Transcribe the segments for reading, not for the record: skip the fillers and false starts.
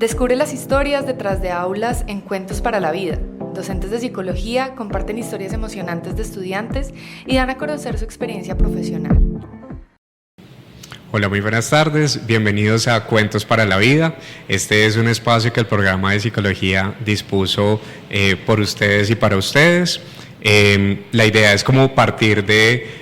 Descubre las historias detrás de aulas en Cuentos para la Vida. Docentes de psicología comparten historias emocionantes de estudiantes y dan a conocer su experiencia profesional. Hola, muy buenas tardes, bienvenidos a Cuentos para la Vida. Este es un espacio que el programa de psicología dispuso por ustedes y para ustedes. La idea es como partir de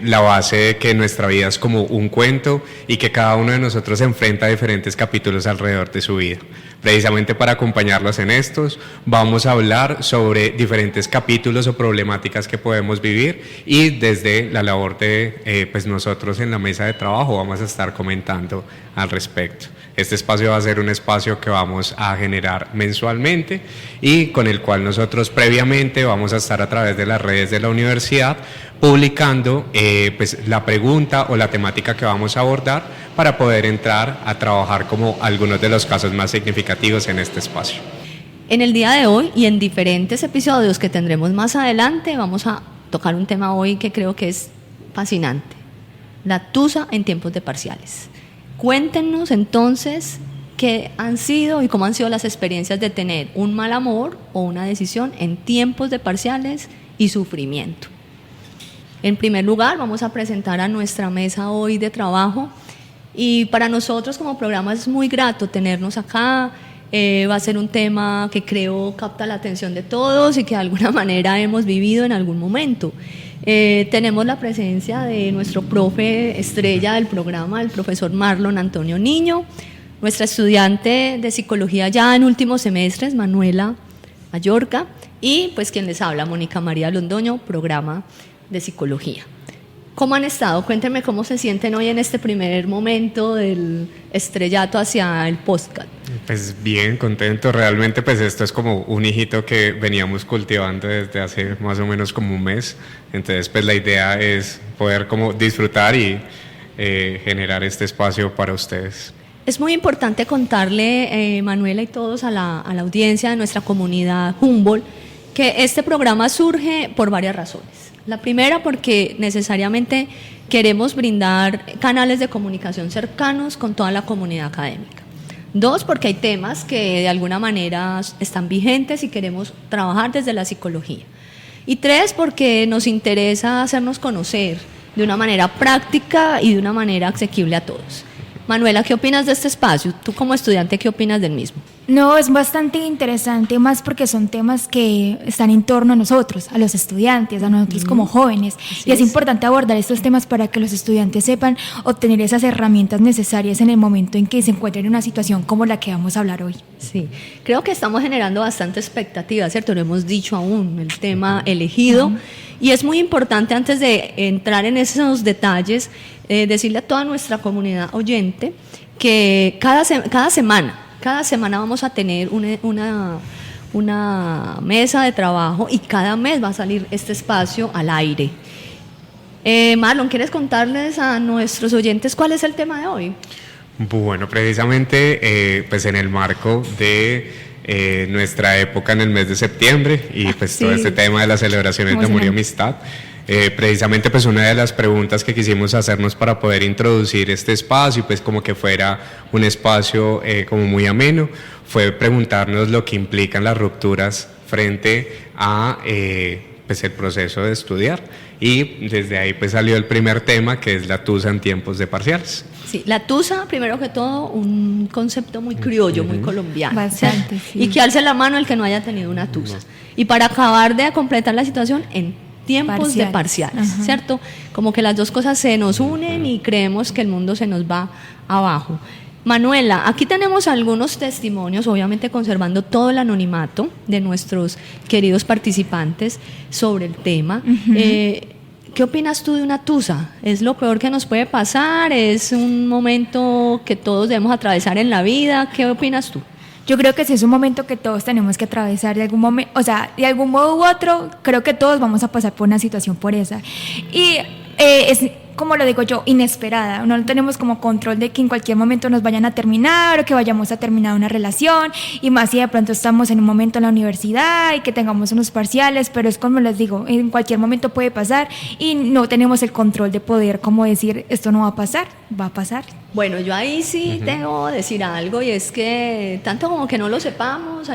la base de que nuestra vida es como un cuento y que cada uno de nosotros enfrenta diferentes capítulos alrededor de su vida. Precisamente para acompañarlos en estos, vamos a hablar sobre diferentes capítulos o problemáticas que podemos vivir y desde la labor de pues nosotros en la mesa de trabajo vamos a estar comentando al respecto. Este espacio va a ser un espacio que vamos a generar mensualmente y con el cual nosotros previamente vamos a estar a través de las redes de la universidad publicando pues la pregunta o la temática que vamos a abordar para poder entrar a trabajar como algunos de los casos más significativos en este espacio. En el día de hoy y en diferentes episodios que tendremos más adelante vamos a tocar un tema hoy que creo que es fascinante: la tusa en tiempos de parciales. Cuéntenos entonces qué han sido y cómo han sido las experiencias de tener un mal amor o una decisión en tiempos de parciales y sufrimiento. En primer lugar, vamos a presentar a nuestra mesa hoy de trabajo y para nosotros como programa es muy grato tenernos acá. Va a ser un tema que creo capta la atención de todos y que de alguna manera hemos vivido en algún momento. Tenemos la presencia de nuestro profe estrella del programa, el profesor Marlon Antonio Niño, nuestra estudiante de psicología ya en últimos semestres, Manuela Mayorga, y pues quien les habla, Mónica María Londoño, programa de psicología. ¿Cómo han estado? Cuéntenme cómo se sienten hoy en este primer momento del estrellato hacia el podcast. Pues bien, contento. Realmente pues esto es como un hijito que veníamos cultivando desde hace más o menos como un mes. Entonces pues la idea es poder como disfrutar y generar este espacio para ustedes. Es muy importante contarle, Manuela y todos a la audiencia de nuestra comunidad Humboldt, que este programa surge por varias razones. La primera, porque necesariamente queremos brindar canales de comunicación cercanos con toda la comunidad académica. Dos, porque hay temas que de alguna manera están vigentes y queremos trabajar desde la psicología. Y tres, porque nos interesa hacernos conocer de una manera práctica y de una manera asequible a todos. Manuela, ¿qué opinas de este espacio? Tú como estudiante, ¿qué opinas del mismo? No, es bastante interesante, más porque son temas que están en torno a nosotros, a los estudiantes, a nosotros como jóvenes. Y es importante abordar estos temas para que los estudiantes sepan obtener esas herramientas necesarias en el momento en que se encuentren en una situación como la que vamos a hablar hoy. Sí, creo que estamos generando bastante expectativa, ¿cierto? No hemos dicho aún el tema elegido. Y es muy importante, antes de entrar en esos detalles, decirle a toda nuestra comunidad oyente que cada semana vamos a tener una mesa de trabajo y cada mes va a salir este espacio al aire. Marlon, ¿quieres contarles a nuestros oyentes cuál es el tema de hoy? Bueno, precisamente pues en el marco de nuestra época en el mes de septiembre y pues todo este tema de las celebraciones de amor y amistad. Precisamente pues una de las preguntas que quisimos hacernos para poder introducir este espacio y pues como que fuera un espacio como muy ameno fue preguntarnos lo que implican las rupturas frente a pues el proceso de estudiar y desde ahí pues salió el primer tema, que es la tusa en tiempos de parciales. Sí, la tusa, primero que todo, un concepto muy criollo, muy colombiano. Bastante, sí. Y que alce la mano el que no haya tenido una tusa. Y para acabar de completar la situación, en tiempos de parciales, ¿cierto? Como que las dos cosas se nos unen y creemos que el mundo se nos va abajo. Manuela, aquí tenemos algunos testimonios, obviamente conservando todo el anonimato de nuestros queridos participantes sobre el tema. ¿Qué opinas tú de una tusa? ¿Es lo peor que nos puede pasar? ¿Es un momento que todos debemos atravesar en la vida? ¿Qué opinas tú? Yo creo que sí es un momento que todos tenemos que atravesar de algún momento, o sea, de algún modo u otro, creo que todos vamos a pasar por una situación por esa. Y es como lo digo yo, inesperada. No tenemos como control de que en cualquier momento nos vayan a terminar o que vayamos a terminar una relación, y más si de pronto estamos en un momento en la universidad y que tengamos unos parciales, pero es como les digo, en cualquier momento puede pasar y no tenemos el control de poder como decir esto no va a pasar, va a pasar. Bueno, yo ahí sí tengo que decir algo, y es que tanto como que no lo sepamos,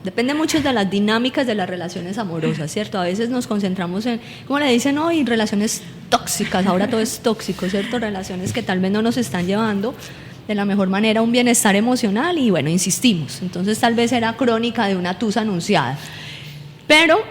depende mucho de las dinámicas de las relaciones amorosas, ¿cierto? A veces nos concentramos en, como le dicen hoy, relaciones tóxicas, ahora todo es tóxico, ¿cierto? Relaciones que tal vez no nos están llevando de la mejor manera a un bienestar emocional, y bueno, insistimos. Entonces tal vez era crónica de una tusa anunciada. Pero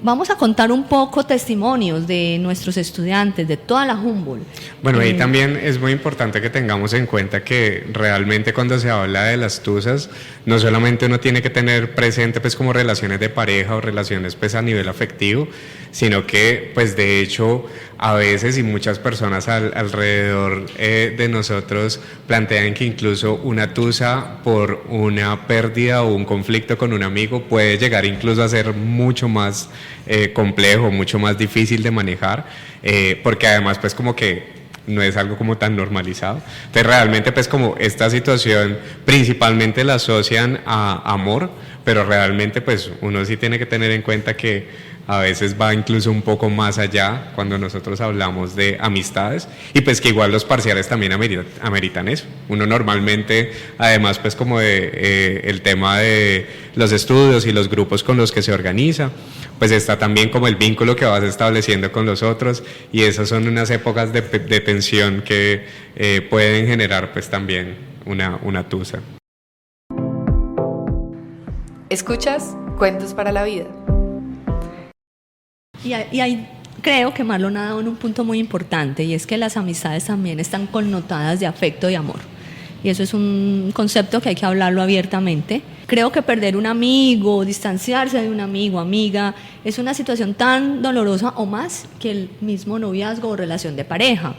vamos a contar un poco testimonios de nuestros estudiantes, de toda la Humboldt. Bueno, ahí también es muy importante que tengamos en cuenta que realmente cuando se habla de las tusas, no solamente uno tiene que tener presente pues como relaciones de pareja o relaciones pues a nivel afectivo, sino que pues de hecho a veces y muchas personas alrededor de nosotros plantean que incluso una tusa por una pérdida o un conflicto con un amigo puede llegar incluso a ser mucho más complejo, mucho más difícil de manejar, porque además pues como que no es algo como tan normalizado. Entonces realmente pues como esta situación principalmente la asocian a amor, pero realmente pues uno sí tiene que tener en cuenta que a veces va incluso un poco más allá cuando nosotros hablamos de amistades, y pues que igual los parciales también ameritan eso. Uno normalmente, además pues como de el tema de los estudios y los grupos con los que se organiza, pues está también como el vínculo que vas estableciendo con los otros, y esas son unas épocas de tensión que pueden generar pues también una tusa. ¿Escuchas? Cuentos para la vida. Y ahí creo que Marlon ha dado en un punto muy importante, y es que las amistades también están connotadas de afecto y amor. Y eso es un concepto que hay que hablarlo abiertamente. Creo que perder un amigo, distanciarse de un amigo, amiga, es una situación tan dolorosa o más que el mismo noviazgo o relación de pareja.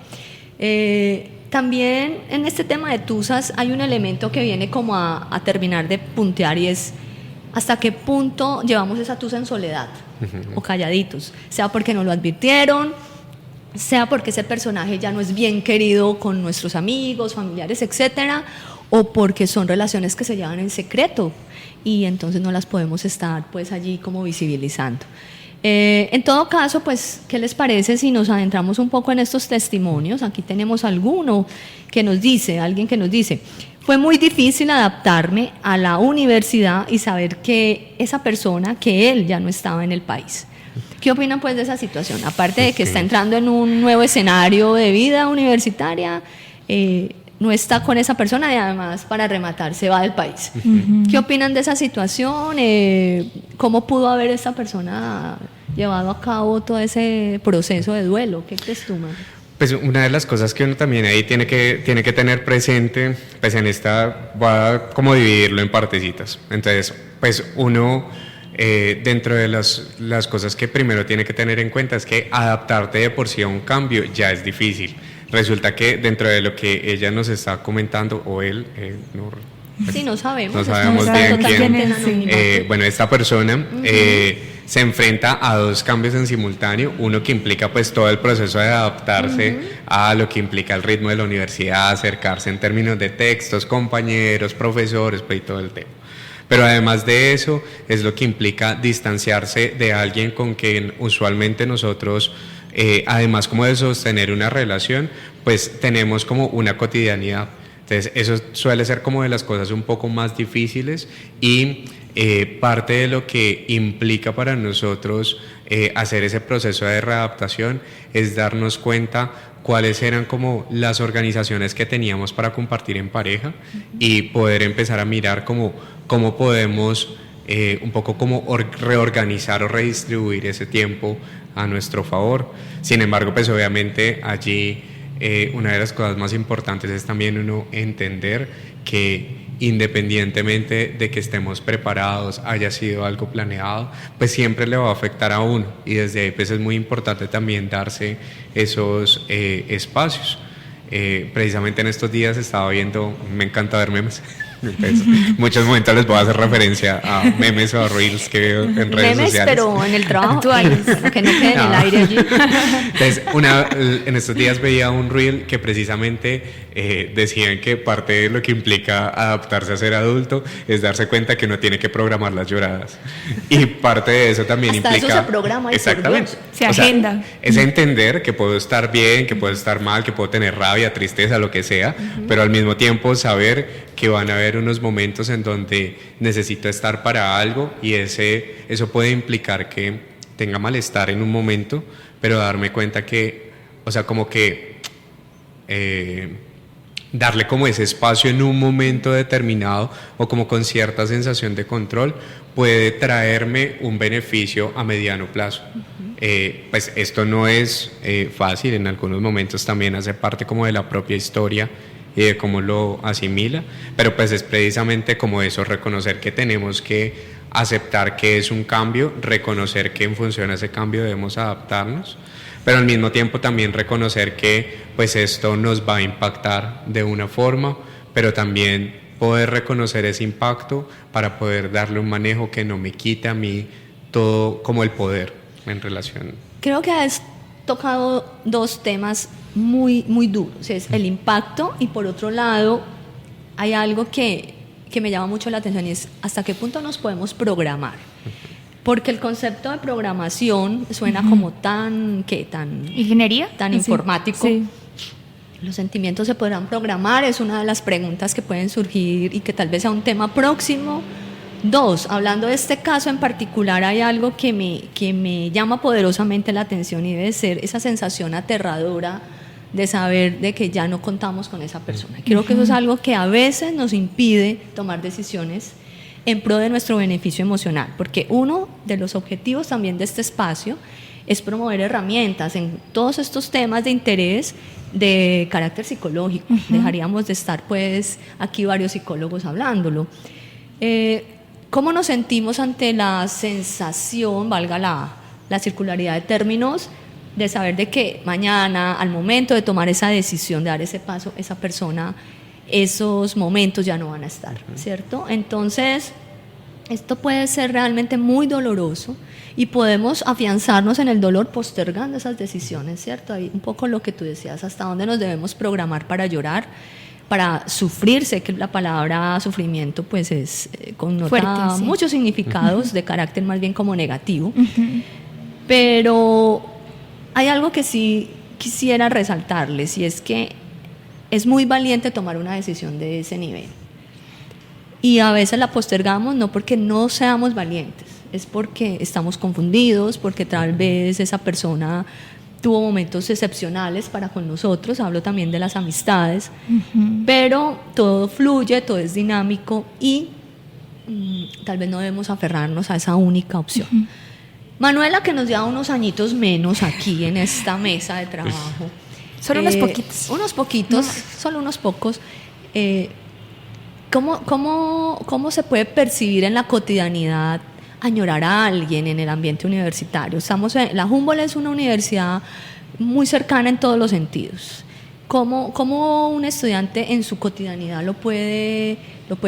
También en este tema de tusas hay un elemento que viene como a terminar de puntear, y es hasta qué punto llevamos esa tusa en soledad o calladitos, sea porque nos lo advirtieron, sea porque ese personaje ya no es bien querido con nuestros amigos, familiares, etcétera, o porque son relaciones que se llevan en secreto y entonces no las podemos estar pues allí como visibilizando. En todo caso, pues, ¿qué les parece si nos adentramos un poco en estos testimonios? Aquí tenemos alguien que nos dice: fue muy difícil adaptarme a la universidad y saber que él ya no estaba en el país. ¿Qué opinan pues de esa situación? Aparte de que está entrando en un nuevo escenario de vida universitaria, no está con esa persona y además, para rematar, se va del país. ¿Qué opinan de esa situación? ¿Cómo pudo haber esa persona llevado a cabo todo ese proceso de duelo? ¿Qué crees tú, Mario? Pues una de las cosas que uno también ahí tiene que tener presente, pues en esta, voy a como dividirlo en partecitas. Entonces, pues uno, dentro de las cosas que primero tiene que tener en cuenta es que adaptarte de por sí a un cambio ya es difícil. Resulta que dentro de lo que ella nos está comentando, o él, no sabemos. No sabemos bien quién. Bueno, esta persona se enfrenta a dos cambios en simultáneo, uno que implica pues todo el proceso de adaptarse a lo que implica el ritmo de la universidad, acercarse en términos de textos, compañeros, profesores, pues y todo el tema. Pero además de eso, es lo que implica distanciarse de alguien con quien usualmente nosotros, además como de sostener una relación, pues tenemos como una cotidianidad. Entonces eso suele ser como de las cosas un poco más difíciles, y parte de lo que implica para nosotros hacer ese proceso de readaptación es darnos cuenta cuáles eran como las organizaciones que teníamos para compartir en pareja y poder empezar a mirar cómo podemos un poco como reorganizar o redistribuir ese tiempo a nuestro favor. Sin embargo, pues obviamente allí una de las cosas más importantes es también uno entender que independientemente de que estemos preparados, haya sido algo planeado, pues siempre le va a afectar a uno, y desde ahí pues es muy importante también darse esos espacios. Precisamente en estos días estaba viendo, me encanta ver memes, Entonces, muchos momentos les voy a hacer referencia a memes o a reels que veo en redes Memes, sociales. pero en el trabajo, que no quede en el aire allí. Entonces, en estos días veía un reel que precisamente decían que parte de lo que implica adaptarse a ser adulto es darse cuenta que uno tiene que programar las lloradas. Y parte de eso también Hasta implica... eso se programa. Exactamente. Se agenda. Es entender que puedo estar bien, que puedo estar mal, que puedo tener rabia, tristeza, lo que sea, pero al mismo tiempo saber que van a haber unos momentos en donde necesito estar para algo y eso puede implicar que tenga malestar en un momento, pero darme cuenta que, o sea, como que darle como ese espacio en un momento determinado o como con cierta sensación de control puede traerme un beneficio a mediano plazo. Pues esto no es fácil, en algunos momentos también hace parte como de la propia historia y de cómo lo asimila, pero pues es precisamente como eso, reconocer que tenemos que aceptar que es un cambio, reconocer que en función a ese cambio debemos adaptarnos, pero al mismo tiempo también reconocer que pues esto nos va a impactar de una forma, pero también poder reconocer ese impacto para poder darle un manejo que no me quite a mí todo como el poder en relación. Creo que has tocado dos temas muy, muy duros, es el impacto y por otro lado hay algo que me llama mucho la atención y es hasta qué punto nos podemos programar. Porque el concepto de programación suena como tan ¿ingeniería? Tan Sí. informático. Sí. ¿Los sentimientos se podrán programar? Es una de las preguntas que pueden surgir y que tal vez sea un tema próximo. Dos, hablando de este caso en particular, hay algo que me llama poderosamente la atención y debe ser esa sensación aterradora de saber de que ya no contamos con esa persona. Creo que eso es algo que a veces nos impide tomar decisiones en pro de nuestro beneficio emocional, porque uno de los objetivos también de este espacio es promover herramientas en todos estos temas de interés de carácter psicológico. Dejaríamos de estar pues aquí varios psicólogos hablándolo. ¿Cómo nos sentimos ante la sensación, valga la circularidad de términos, de saber de que mañana, al momento de tomar esa decisión, de dar ese paso, esa persona, esos momentos ya no van a estar, ¿cierto? Entonces, esto puede ser realmente muy doloroso y podemos afianzarnos en el dolor postergando esas decisiones, ¿cierto? Ahí un poco lo que tú decías, hasta dónde nos debemos programar para llorar, para sufrir. Sé que la palabra sufrimiento pues es connota fuerte, sí. muchos significados de carácter más bien como negativo, pero hay algo que sí quisiera resaltarles y es que es muy valiente tomar una decisión de ese nivel y a veces la postergamos no porque no seamos valientes, es porque estamos confundidos, porque tal vez esa persona tuvo momentos excepcionales para con nosotros, hablo también de las amistades, pero todo fluye, todo es dinámico y tal vez no debemos aferrarnos a esa única opción. Manuela, que nos lleva unos añitos menos aquí en esta mesa de trabajo. Solo unos poquitos. Unos poquitos, solo unos pocos. ¿Cómo se puede percibir en la cotidianidad añorar a alguien en el ambiente universitario? La Humboldt es una universidad muy cercana en todos los sentidos. ¿Cómo un estudiante en su cotidianidad lo puede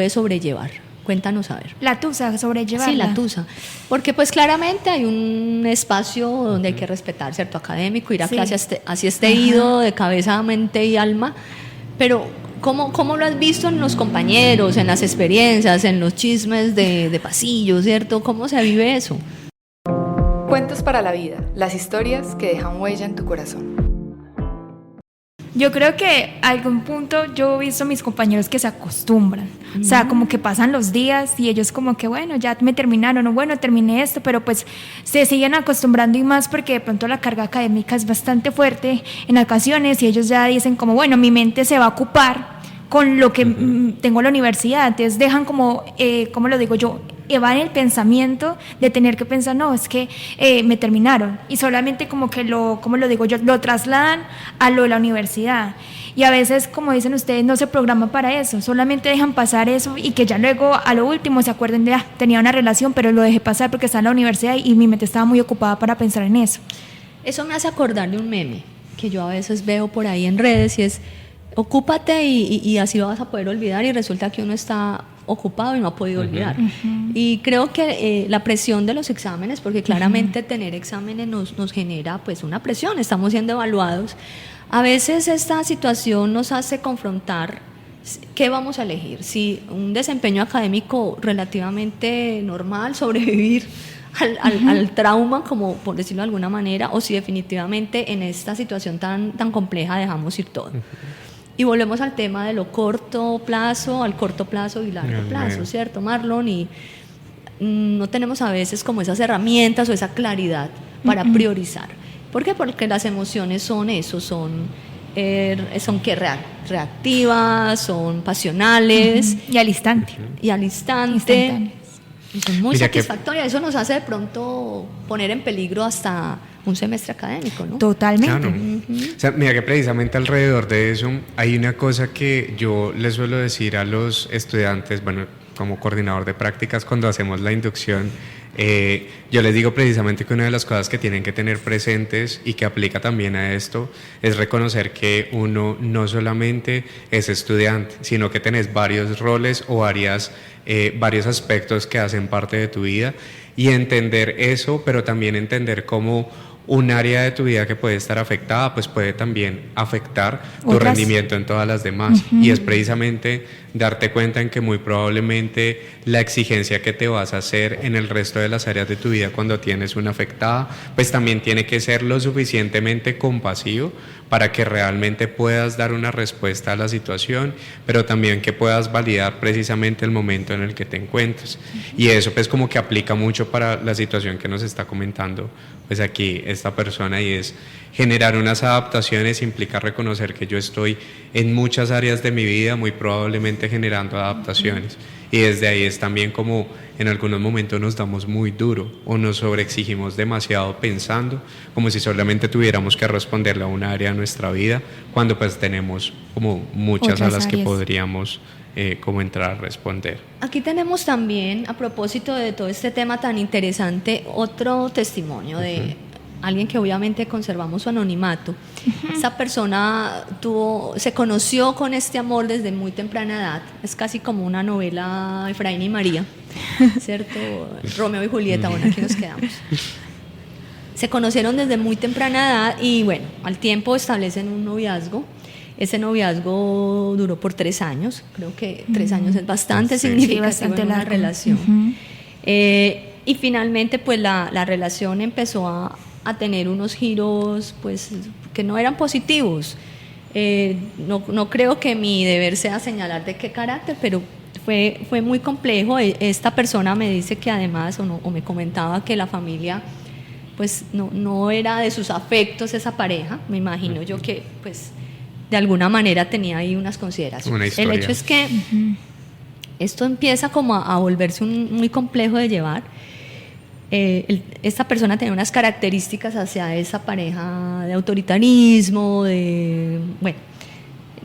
sobrellevar? Cuéntanos a ver. La tusa, sobrellevarla. Sí, la tusa. Porque pues claramente hay un espacio donde hay que respetar, ¿cierto? Académico, ir a clase así esté ido de cabeza, mente y alma. Pero ¿cómo lo has visto en los compañeros, en las experiencias, en los chismes de pasillo, ¿cierto? ¿Cómo se vive eso? Cuentos para la vida, las historias que dejan huella en tu corazón. Yo creo que a algún punto yo he visto a mis compañeros que se acostumbran, o sea, como que pasan los días y ellos como que bueno, ya me terminaron, o bueno, terminé esto, pero pues se siguen acostumbrando y más porque de pronto la carga académica es bastante fuerte en ocasiones y ellos ya dicen como bueno, mi mente se va a ocupar con lo que tengo en la universidad, entonces dejan como, ¿cómo lo digo yo? Evaden el pensamiento de tener que pensar, no, es que me terminaron y solamente como que ¿cómo lo digo yo? Lo trasladan a lo de la universidad y a veces, como dicen ustedes, no se programa para eso, solamente dejan pasar eso y que ya luego a lo último se acuerden de, tenía una relación pero lo dejé pasar porque estaba en la universidad y mi mente estaba muy ocupada para pensar en eso. Eso me hace acordar de un meme que yo a veces veo por ahí en redes y es ocúpate y así vas a poder olvidar, y resulta que uno está ocupado y no ha podido olvidar. Y creo que la presión de los exámenes, porque claramente tener exámenes nos genera pues una presión, estamos siendo evaluados. A veces esta situación nos hace confrontar qué vamos a elegir, si un desempeño académico relativamente normal, sobrevivir al trauma, como por decirlo de alguna manera, o si definitivamente en esta situación tan compleja dejamos ir todo. Y volvemos al tema de lo corto plazo, al corto plazo y largo plazo, ¿cierto, Marlon? Y no tenemos a veces como esas herramientas o esa claridad para priorizar. ¿Por qué? Porque las emociones son eso, son reactivas, son pasionales. Y al instante. Y al instante. Y son muy satisfactorias. Eso nos hace de pronto poner en peligro hasta un semestre académico, ¿no? Totalmente. Claro. O sea, mira que precisamente alrededor de eso hay una cosa que yo les suelo decir a los estudiantes, bueno, como coordinador de prácticas, cuando hacemos la inducción, yo les digo precisamente que una de las cosas que tienen que tener presentes y que aplica también a esto es reconocer que uno no solamente es estudiante, sino que tenés varios roles o varios aspectos que hacen parte de tu vida, y entender eso, pero también entender cómo un área de tu vida que puede estar afectada, pues puede también afectar tu rendimiento en todas las demás. Y es precisamente darte cuenta en que muy probablemente la exigencia que te vas a hacer en el resto de las áreas de tu vida cuando tienes una afectada, pues también tiene que ser lo suficientemente compasivo para que realmente puedas dar una respuesta a la situación, pero también que puedas validar precisamente el momento en el que te encuentres. Y eso pues como que aplica mucho para la situación que nos está comentando pues aquí esta persona, y es generar unas adaptaciones implica reconocer que yo estoy en muchas áreas de mi vida muy probablemente generando adaptaciones, y desde ahí es también como en algunos momentos nos damos muy duro o nos sobreexigimos demasiado pensando como si solamente tuviéramos que responderle a una área de nuestra vida, cuando pues tenemos como muchas otras a las áreas que podríamos como entrar a responder. Aquí tenemos también, a propósito de todo este tema tan interesante, otro testimonio de alguien que obviamente conservamos su anonimato. Esta persona se conoció con este amor desde muy temprana edad. Es casi como una novela Efraín y María, ¿cierto? Romeo y Julieta, bueno, aquí nos quedamos. Se conocieron desde muy temprana edad y bueno, al tiempo establecen un noviazgo. Ese noviazgo duró por 3 años, creo que 3 años es bastante significativo, bastante en una largo. relación. Y finalmente pues la relación empezó a tener unos giros pues que no eran positivos. No creo que mi deber sea señalar de qué carácter, pero fue muy complejo. Esta persona me dice que además, o me comentaba que la familia pues no era de sus afectos esa pareja. Me imagino yo que pues de alguna manera tenía ahí unas consideraciones. El hecho es que esto empieza como a volverse muy complejo de llevar. Esta persona tenía unas características hacia esa pareja de autoritarismo,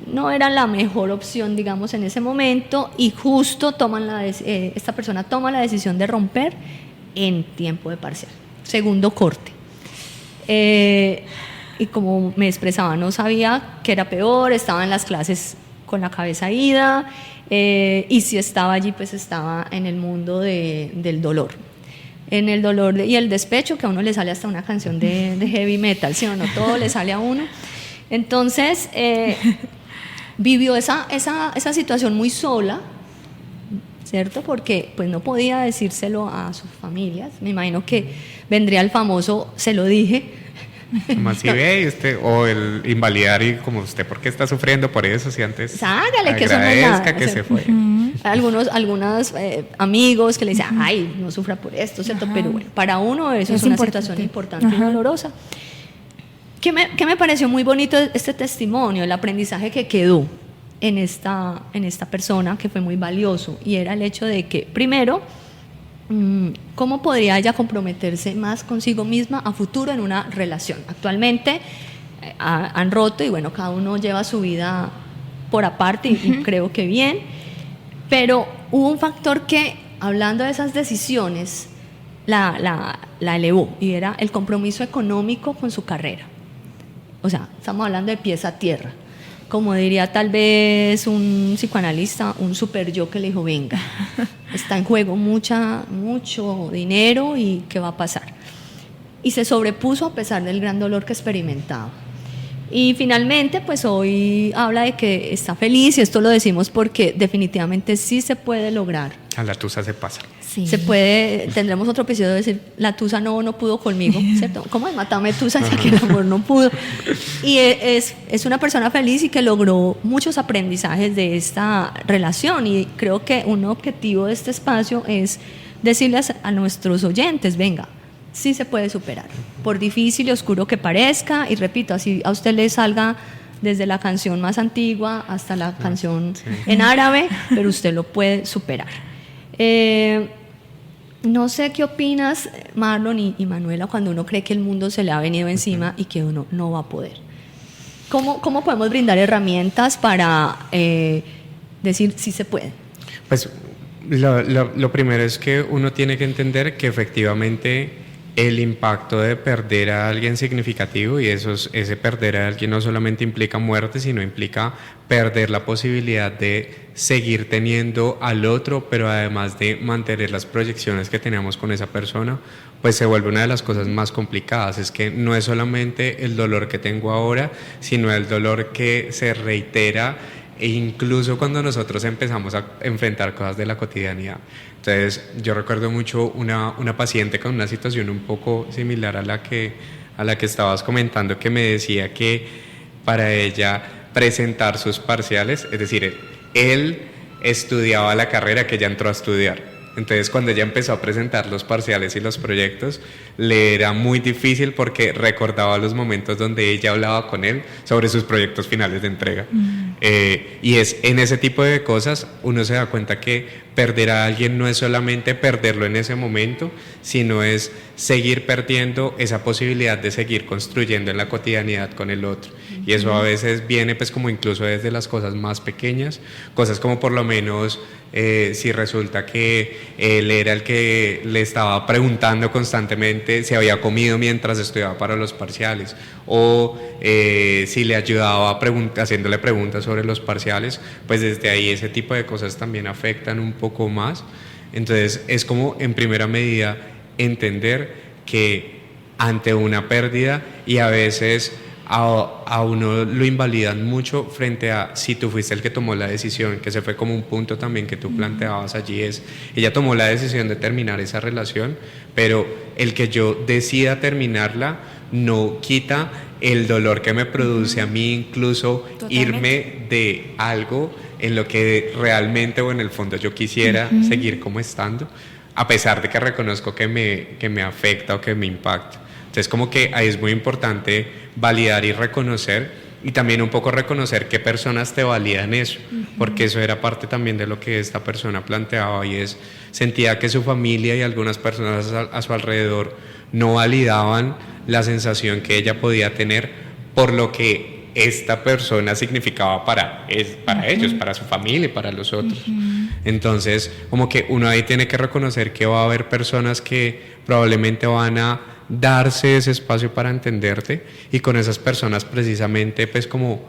no era la mejor opción, digamos, en ese momento, y justo esta persona toma la decisión de romper en tiempo de parcial, segundo corte. Y como me expresaba, no sabía qué era peor, estaba en las clases con la cabeza ida, y si estaba allí, pues estaba en el mundo del dolor. En el dolor y el despecho, que a uno le sale hasta una canción de heavy metal, ¿sí o no? Todo le sale a uno. Entonces, vivió esa situación muy sola, ¿cierto? Porque pues no podía decírselo a sus familias. Me imagino que vendría el famoso "se lo dije". Como así ve usted, o el invalidar, y como usted, ¿por qué está sufriendo por eso? Si antes Ságale, que eso no es nada. que se fue. Algunos amigos que le dicen, ay, no sufra por esto, ¿cierto? Pero bueno, para uno eso es una situación importante y dolorosa. ¿Qué me pareció muy bonito este testimonio, el aprendizaje que quedó en esta persona, que fue muy valioso, y era el hecho de que, primero, ¿cómo podría ella comprometerse más consigo misma a futuro en una relación? Actualmente han roto y bueno, cada uno lleva su vida por aparte y creo que bien, pero hubo un factor que, hablando de esas decisiones, la elevó, y era el compromiso económico con su carrera. O sea, estamos hablando de pies a tierra. como diría tal vez un psicoanalista, un super yo que le dijo, venga, está en juego mucho dinero y ¿qué va a pasar? Y se sobrepuso a pesar del gran dolor que experimentaba. Y finalmente, pues hoy habla de que está feliz, y esto lo decimos porque definitivamente sí se puede lograr. A la tusa se pasa. Sí. Se puede, tendremos otro episodio de decir, la tusa no pudo conmigo, ¿cierto? ¿Cómo es? Mátame tusa, ya que el amor no pudo. Y es una persona feliz y que logró muchos aprendizajes de esta relación, y creo que un objetivo de este espacio es decirles a nuestros oyentes, venga, sí se puede superar, por difícil y oscuro que parezca, y repito, así a usted le salga desde la canción más antigua hasta la canción en árabe, pero usted lo puede superar. No sé qué opinas, Marlon y Manuela, cuando uno cree que el mundo se le ha venido encima y que uno no va a poder. ¿Cómo podemos brindar herramientas para decir sí se puede? Pues lo primero es que uno tiene que entender que efectivamente el impacto de perder a alguien significativo, y ese perder a alguien no solamente implica muerte, sino implica perder la posibilidad de seguir teniendo al otro, pero además de mantener las proyecciones que teníamos con esa persona, pues se vuelve una de las cosas más complicadas. Es que no es solamente el dolor que tengo ahora, sino el dolor que se reitera, e incluso cuando nosotros empezamos a enfrentar cosas de la cotidianidad. Entonces yo recuerdo mucho una paciente con una situación un poco similar a la que estabas comentando, que me decía que para ella presentar sus parciales, es decir, él estudiaba la carrera que ella entró a estudiar. Entonces cuando ella empezó a presentar los parciales y los proyectos, le era muy difícil porque recordaba los momentos donde ella hablaba con él sobre sus proyectos finales de entrega. Y es en ese tipo de cosas uno se da cuenta que perder a alguien no es solamente perderlo en ese momento, sino es seguir perdiendo esa posibilidad de seguir construyendo en la cotidianidad con el otro. Y eso a veces viene pues como incluso desde las cosas más pequeñas, cosas como por lo menos si resulta que él era el que le estaba preguntando constantemente si había comido mientras estudiaba para los parciales, o si le ayudaba haciéndole preguntas sobre los parciales, pues desde ahí ese tipo de cosas también afectan un poco más. Entonces es como en primera medida entender que ante una pérdida, y a veces a uno lo invalidan mucho frente a si tú fuiste el que tomó la decisión, que ese fue como un punto también que tú planteabas allí, es ella tomó la decisión de terminar esa relación, pero el que yo decida terminarla no quita el dolor que me produce a mí incluso irme de algo en lo que realmente o en el fondo yo quisiera seguir como estando, a pesar de que reconozco que me afecta o que me impacta. Entonces como que ahí es muy importante validar y reconocer, y también un poco reconocer qué personas te validan eso, porque eso era parte también de lo que esta persona planteaba, y sentía que su familia y algunas personas a su alrededor no validaban la sensación que ella podía tener por lo que esta persona significaba para ellos, para su familia y para los otros. Entonces como que uno ahí tiene que reconocer que va a haber personas que probablemente van a darse ese espacio para entenderte, y con esas personas precisamente pues como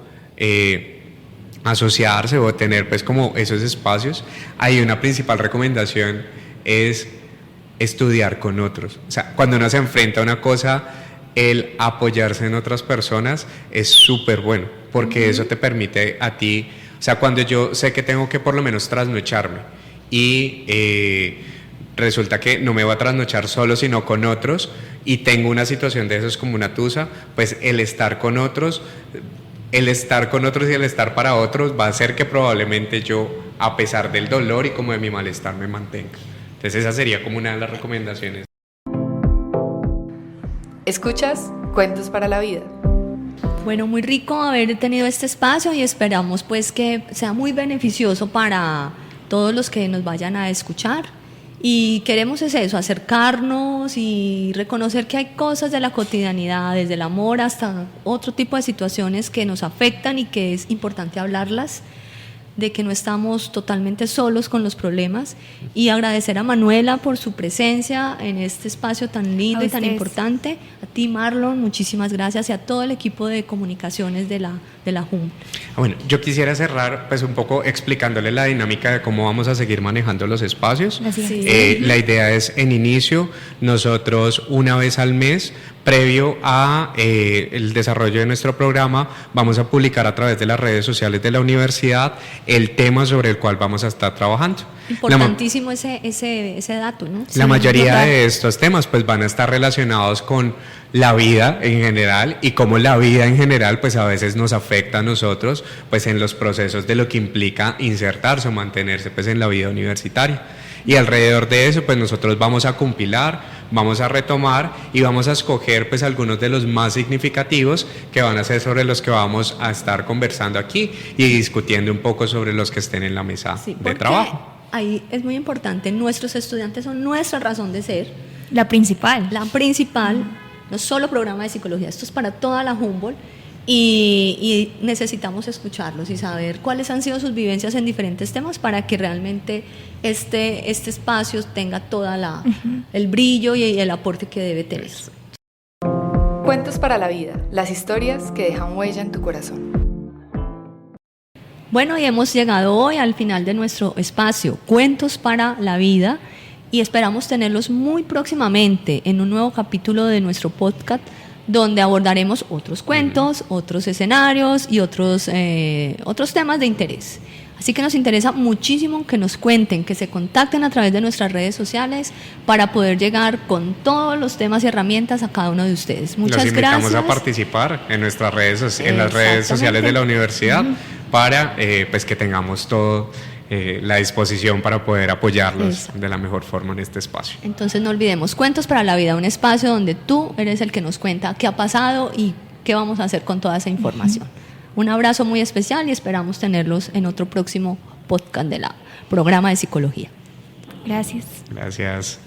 asociarse o tener pues como esos espacios. Hay una principal recomendación, es estudiar con otros. O sea, cuando uno se enfrenta a una cosa, el apoyarse en otras personas es súper bueno, porque eso te permite a ti, o sea, cuando yo sé que tengo que por lo menos trasnocharme y resulta que no me voy a trasnochar solo sino con otros, y tengo una situación de eso es como una tusa, pues el estar con otros y el estar para otros va a hacer que probablemente yo, a pesar del dolor y como de mi malestar, me mantenga. Entonces esa sería como una de las recomendaciones. ¿Escuchas Cuentos para la Vida? Bueno, muy rico haber tenido este espacio, y esperamos pues que sea muy beneficioso para todos los que nos vayan a escuchar. Y queremos eso, acercarnos y reconocer que hay cosas de la cotidianidad, desde el amor hasta otro tipo de situaciones que nos afectan y que es importante hablarlas, de que no estamos totalmente solos con los problemas, y agradecer a Manuela por su presencia en este espacio tan lindo y tan importante. A ti, Marlon, muchísimas gracias, y a todo el equipo de comunicaciones de la Humboldt. Bueno, yo quisiera cerrar pues un poco explicándole la dinámica de cómo vamos a seguir manejando los espacios. Sí. La idea es, en inicio, nosotros una vez al mes, previo a el desarrollo de nuestro programa, vamos a publicar a través de las redes sociales de la universidad el tema sobre el cual vamos a estar trabajando. Importantísimo ese dato, ¿no? La mayoría de estos temas pues van a estar relacionados con la vida en general, y cómo la vida en general pues a veces nos afecta a nosotros pues en los procesos de lo que implica insertarse o mantenerse pues en la vida universitaria. Y alrededor de eso pues nosotros vamos a compilar, vamos a retomar y vamos a escoger pues algunos de los más significativos, que van a ser sobre los que vamos a estar conversando aquí y discutiendo un poco sobre los que estén en la mesa de trabajo. Ahí es muy importante, nuestros estudiantes son nuestra razón de ser. La principal. No solo programa de psicología, esto es para toda la Humboldt, y necesitamos escucharlos y saber cuáles han sido sus vivencias en diferentes temas, para que realmente este espacio tenga toda el brillo y el aporte que debe tener. Cuentos para la vida, las historias que dejan huella en tu corazón. Bueno, y hemos llegado hoy al final de nuestro espacio, Cuentos para la Vida, y esperamos tenerlos muy próximamente en un nuevo capítulo de nuestro podcast, donde abordaremos otros cuentos, otros escenarios y otros temas de interés. Así que nos interesa muchísimo que nos cuenten, que se contacten a través de nuestras redes sociales, para poder llegar con todos los temas y herramientas a cada uno de ustedes. Muchas gracias. Los invitamos a participar en nuestras redes, en las redes sociales de la universidad, para pues que tengamos todo la disposición para poder apoyarlos de la mejor forma en este espacio. Entonces no olvidemos, Cuentos para la Vida, un espacio donde tú eres el que nos cuenta qué ha pasado y qué vamos a hacer con toda esa información. Un abrazo muy especial y esperamos tenerlos en otro próximo podcast del programa de psicología. Gracias. Gracias.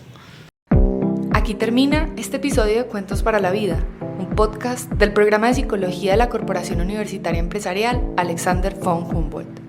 Aquí termina este episodio de Cuentos para la Vida, un podcast del programa de psicología de la Corporación Universitaria Empresarial Alexander von Humboldt.